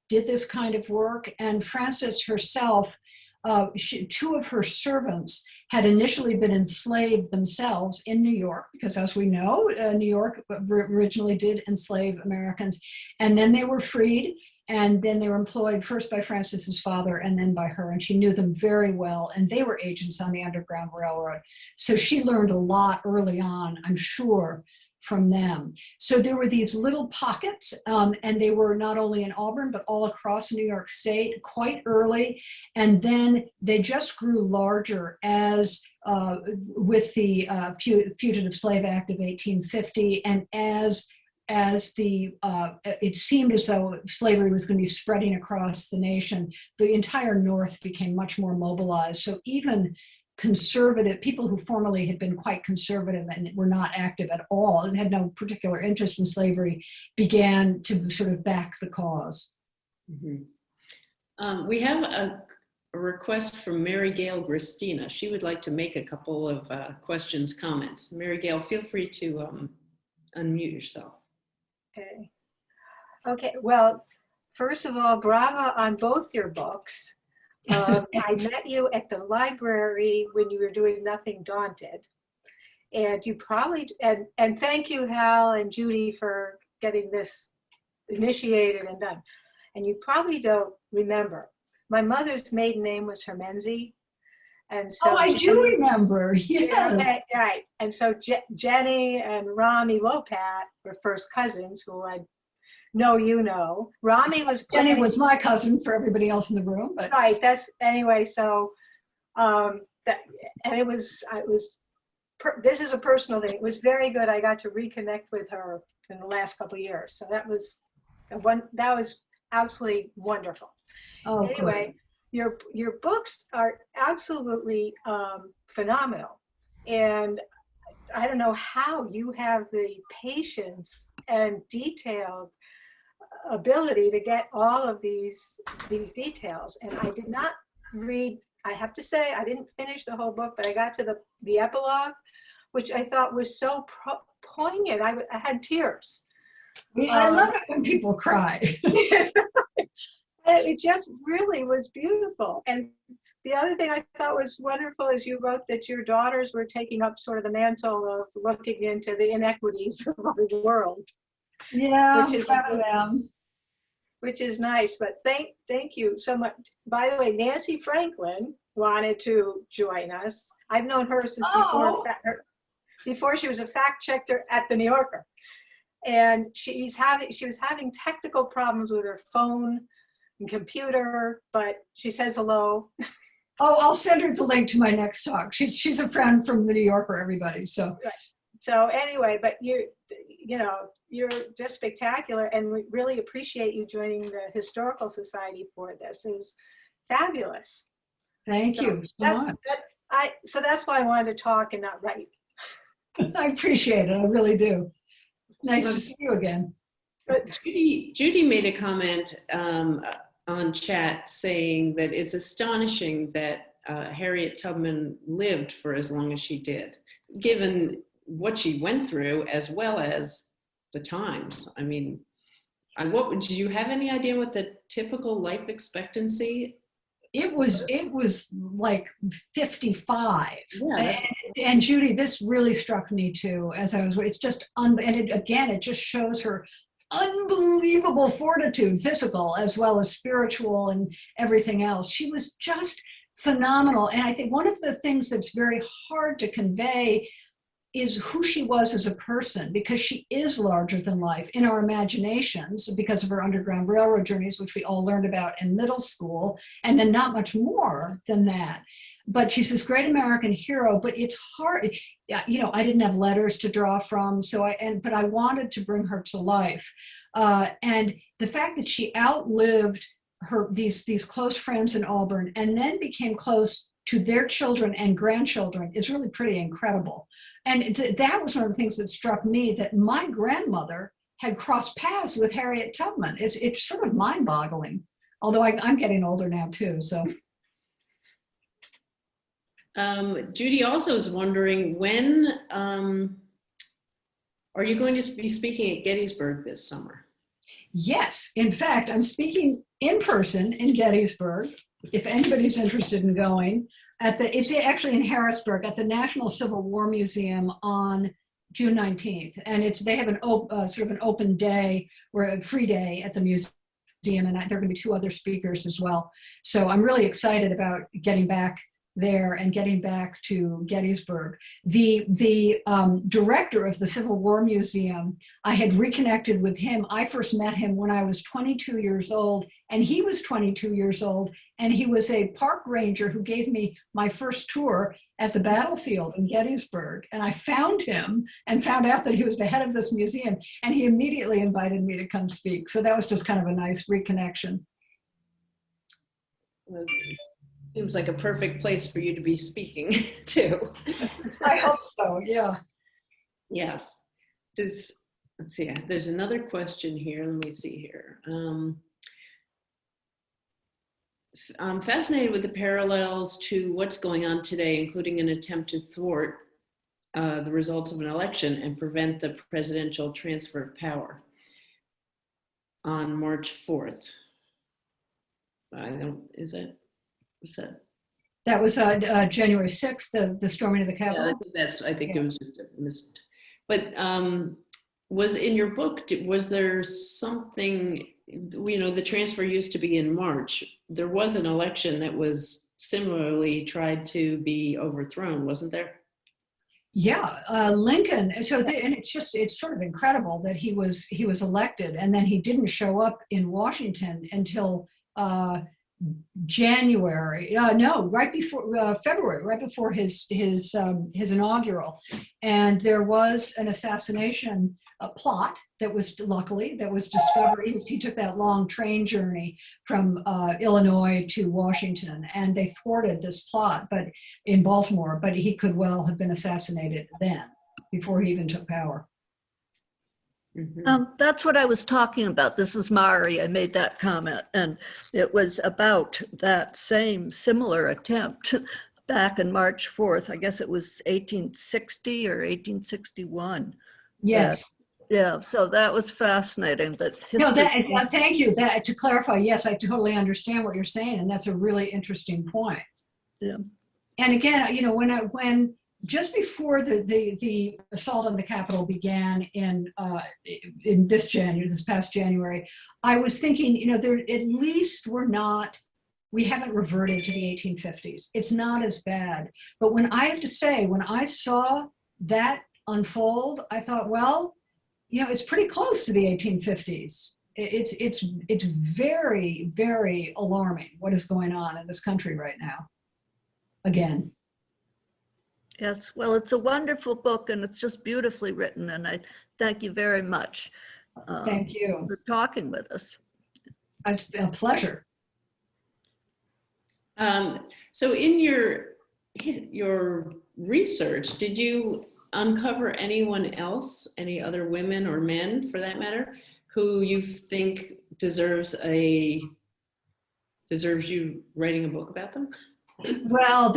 this kind of work. And Frances herself, two of her servants had initially been enslaved themselves in New York, because as we know, New York originally did enslave Americans, and then they were freed. And then they were employed first by Frances's father and then by her, and she knew them very well, and they were agents on the Underground Railroad. So she learned a lot early on, I'm sure, from them. So there were these little pockets, and they were not only in Auburn, but all across New York State quite early. And then they just grew larger as with the Fugitive Slave Act of 1850, and as it seemed as though slavery was going to be spreading across the nation, the entire North became much more mobilized. So even conservative people who formerly had been quite conservative and were not active at all and had no particular interest in slavery began to sort of back the cause. We have a request from Mary Gail Gristina. She would like to make a couple of questions, comments. Mary Gail, feel free to unmute yourself. Okay, well, first of all, bravo on both your books. I met you at the library when you were doing Nothing Daunted. And you probably, and thank you, Hal and Judy, for getting this initiated and done. And you probably don't remember, my mother's maiden name was Hermenzi. And so I do remember, yes. Right. And so Jenny and Rami Lopat were first cousins, who I know you know. Rami was Jenny was my cousin for everybody else in the room, but right. That's anyway. So and it was this is a personal thing. It was very good. I got to reconnect with her in the last couple of years. So that was absolutely wonderful. Oh, anyway. Good. Your books are absolutely phenomenal, and I don't know how you have the patience and detailed ability to get all of these details. And I did not read, I have to say, I didn't finish the whole book, but I got to the epilogue, which I thought was so poignant. I had tears. I love it when people cry. It just really was beautiful. And the other thing I thought was wonderful is you wrote that your daughters were taking up sort of the mantle of looking into the inequities of our world. Yeah, which is proud of them. Which is nice. But thank you so much. By the way, Nancy Franklin wanted to join us. I've known her since before she was a fact checker at the New Yorker. And she was having technical problems with her phone and computer, but she says hello. Oh, I'll send her the link to my next talk. She's a friend from the New Yorker, everybody. So right. So anyway, but you're just spectacular, and we really appreciate you joining the Historical Society for this. It was fabulous. Thank you so much. So that's why I wanted to talk and not write. I appreciate it. I really do. Nice to see you again. But Judy made a comment on chat saying that it's astonishing that Harriet Tubman lived for as long as she did, given what she went through as well as the times. I mean, did you have any idea what the typical life expectancy? It was like 55. Yeah, and Judy, this really struck me too. It's just it just shows her unbelievable fortitude, physical as well as spiritual and everything else. She was just phenomenal. And I think one of the things that's very hard to convey is who she was as a person, because she is larger than life in our imaginations because of her Underground Railroad journeys, which we all learned about in middle school, and then not much more than that. But she's this great American hero, but it's hard. I didn't have letters to draw from, but I wanted to bring her to life. And the fact that she outlived these close friends in Auburn and then became close to their children and grandchildren is really pretty incredible. And that was one of the things that struck me, that my grandmother had crossed paths with Harriet Tubman. It's sort of mind-boggling. although I'm getting older now too, so. Judy also is wondering, when are you going to be speaking at Gettysburg this summer? Yes, in fact, I'm speaking in person in Gettysburg, if anybody's interested in going. It's actually in Harrisburg at the National Civil War Museum on June 19th. And they have an sort of an open day, or a free day at the museum, and there are going to be 2 other speakers as well. So I'm really excited about getting back there and getting back to Gettysburg. The director of the Civil War Museum, I had reconnected with him. I first met him when I was 22 years old, and he was 22 years old, and he was a park ranger who gave me my first tour at the battlefield in Gettysburg. And I found him and found out that he was the head of this museum, and he immediately invited me to come speak. So that was just kind of a nice reconnection. Seems like a perfect place for you to be speaking too. I hope so, yeah. Yes. Let's see, there's another question here. Let me see here. I'm fascinated with the parallels to what's going on today, including an attempt to thwart the results of an election and prevent the presidential transfer of power on March 4th. What's that? That was January 6th, the storming of the Capitol. Yeah, I think it was just a mist. But was in your book, was there something, the transfer used to be in March. There was an election that was similarly tried to be overthrown, wasn't there? Yeah, Lincoln. And it's sort of incredible that he was elected, and then he didn't show up in Washington until January, right before February, right before his inaugural. And there was an assassination plot that was discovered. He took that long train journey from Illinois to Washington, and they thwarted this plot, but in Baltimore, but he could well have been assassinated then, before he even took power. Mm-hmm. That's what I was talking about. This is Mari. I made that comment, and it was about that similar attempt back on March 4th. I guess it was 1860 or 1861. Yes. Yeah, so that was fascinating. Thank you. To clarify, yes, I totally understand what you're saying, and that's a really interesting point. Yeah. And again, when just before the assault on the Capitol began in this past January, I was thinking, there at least we haven't reverted to the 1850s. It's not as bad. But when I saw that unfold, I thought, well, it's pretty close to the 1850s. It's very, very alarming what is going on in this country right now. Again. Yes, well, it's a wonderful book, and it's just beautifully written, and I thank you very much. Thank you for talking with us. It's a pleasure. So in your research, did you uncover anyone else, any other women or men for that matter, who you think deserves you writing a book about them? Well,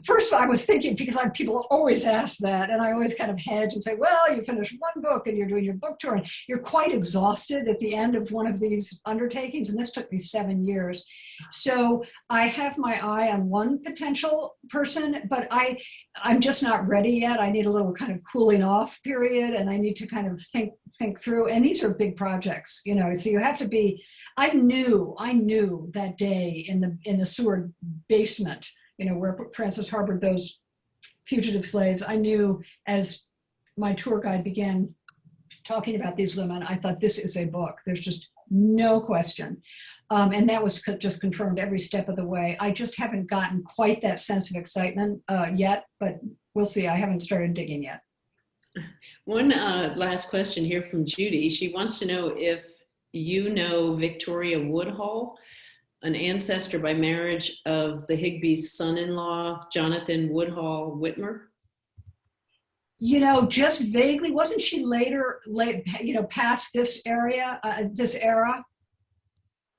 first I was thinking, because people always ask that, and I always kind of hedge and say, well, you finished one book and you're doing your book tour and you're quite exhausted at the end of one of these undertakings, and this took me 7 years. So I have my eye on one potential person, but I'm just not ready yet. I need a little kind of cooling off period, and I need to kind of think through, and these are big projects, so you have to be. I knew that day in the Seward basement, where Francis harbored those fugitive slaves. I knew as my tour guide began talking about these women, I thought, this is a book. There's just no question. And that was just confirmed every step of the way. I just haven't gotten quite that sense of excitement yet, but we'll see. I haven't started digging yet. One last question here from Judy. She wants to know if you know Victoria Woodhall, an ancestor by marriage of the Higbee's son-in-law, Jonathan Woodhall Whitmer. Just vaguely. Wasn't she later, past this era?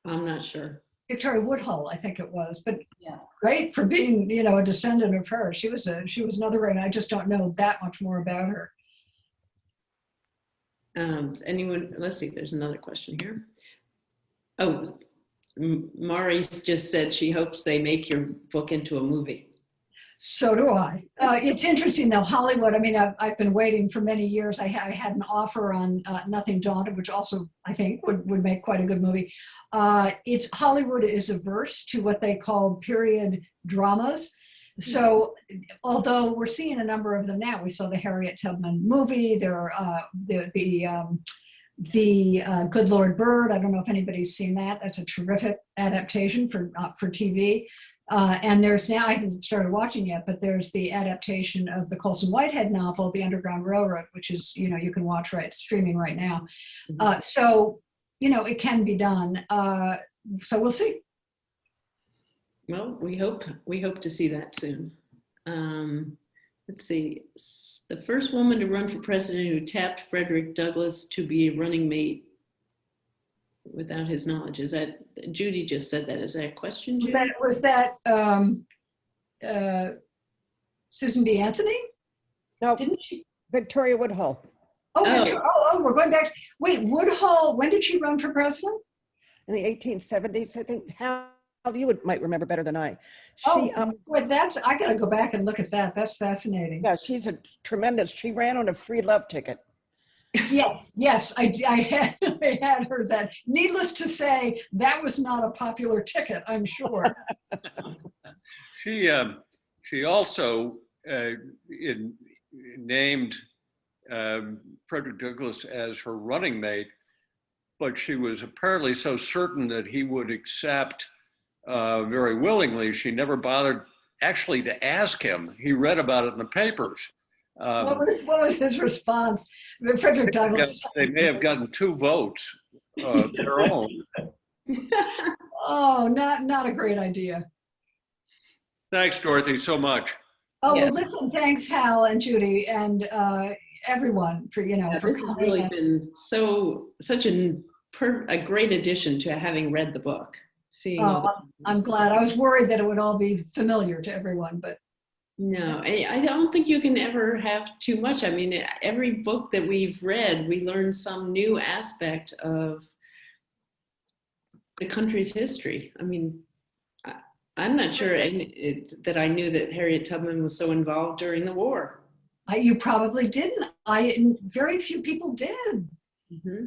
I'm not sure. Victoria Woodhull, I think it was, but Yeah. great for being, a descendant of her. She was another great, and I just don't know that much more about her. Anyone, let's see, there's another question here. Oh, Maurice just said she hopes they make your book into a movie. So do I. It's interesting though, Hollywood, I mean, I've been waiting for many years. I had an offer on Nothing Daunted, which also I think would make quite a good movie. Hollywood is averse to what they call period dramas. So although we're seeing a number of them now, we saw the Harriet Tubman movie, the Good Lord Bird. I don't know if anybody's seen that. That's a terrific adaptation for TV. And there's now, I haven't started watching yet, but there's the adaptation of the Colson Whitehead novel, The Underground Railroad, which is, you can watch streaming right now. So, it can be done. So we'll see. Well, we hope to see that soon. Let's see, the first woman to run for president who tapped Frederick Douglass to be a running mate without his knowledge. Is that, Judy just said that, is that a question, Judy? Was that Susan B. Anthony? No, Didn't she? Victoria Woodhull. Oh, we're going back. Wait, Woodhall, when did she run for president? In the 1870s, I think. How you might remember better than I. Boy, I got to go back and look at that. That's fascinating. Yeah, she's a tremendous. She ran on a free love ticket. Yes, I had heard that. Needless to say, that was not a popular ticket, I'm sure. She also named Frederick Douglass as her running mate, but she was apparently so certain that he would accept very willingly, she never bothered actually to ask him. He read about it in the papers. What was his response? Frederick Douglass. They may have gotten 2 votes of their own. Oh, not a great idea. Thanks, Dorothy, so much. Oh, Yes. well, listen, thanks, Hal and Judy and everyone for, for this has really been such a great addition to having read the book. I'm glad. I was worried that it would all be familiar to everyone, but no, I don't think you can ever have too much. I mean, every book that we've read, we learn some new aspect of the country's history. I mean, I'm not sure that I knew that Harriet Tubman was so involved during the war. you probably didn't. Very few people did. Mm-hmm.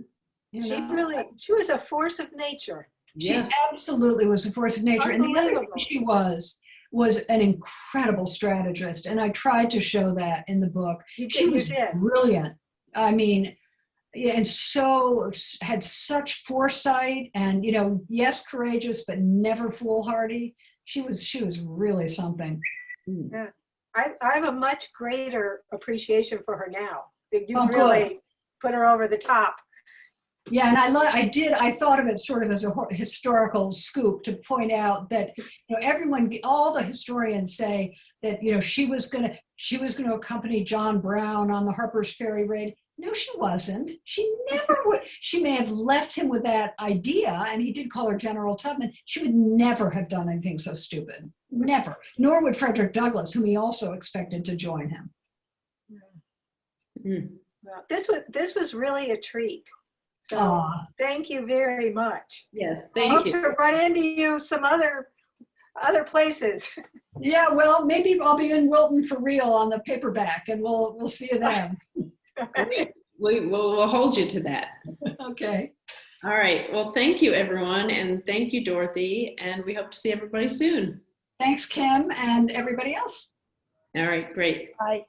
She was a force of nature. Yes. She absolutely was a force of nature. And the other thing Unbelievable. she was an incredible strategist. And I tried to show that in the book. She was brilliant. I mean, and so had such foresight and, yes, courageous, but never foolhardy. She was really something. Yeah. I have a much greater appreciation for her now. You Oh, really good. put her over the top. Yeah, and I thought of it sort of as a historical scoop to point out that, all the historians say that, she was going to accompany John Brown on the Harper's Ferry raid. No, she wasn't. She never would. She may have left him with that idea, and he did call her General Tubman. She would never have done anything so stupid. Never. Nor would Frederick Douglass, whom he also expected to join him. Mm. Well, this was really a treat. So thank you very much. Yes, I thank hope you. to run into you some other places. Yeah, well, maybe I'll be in Wilton for real on the paperback, and we'll see you then. Great. We'll hold you to that. Okay. All right. Well, thank you, everyone. And thank you, Dorothy. And we hope to see everybody soon. Thanks, Kim, and everybody else. All right. Great. Bye.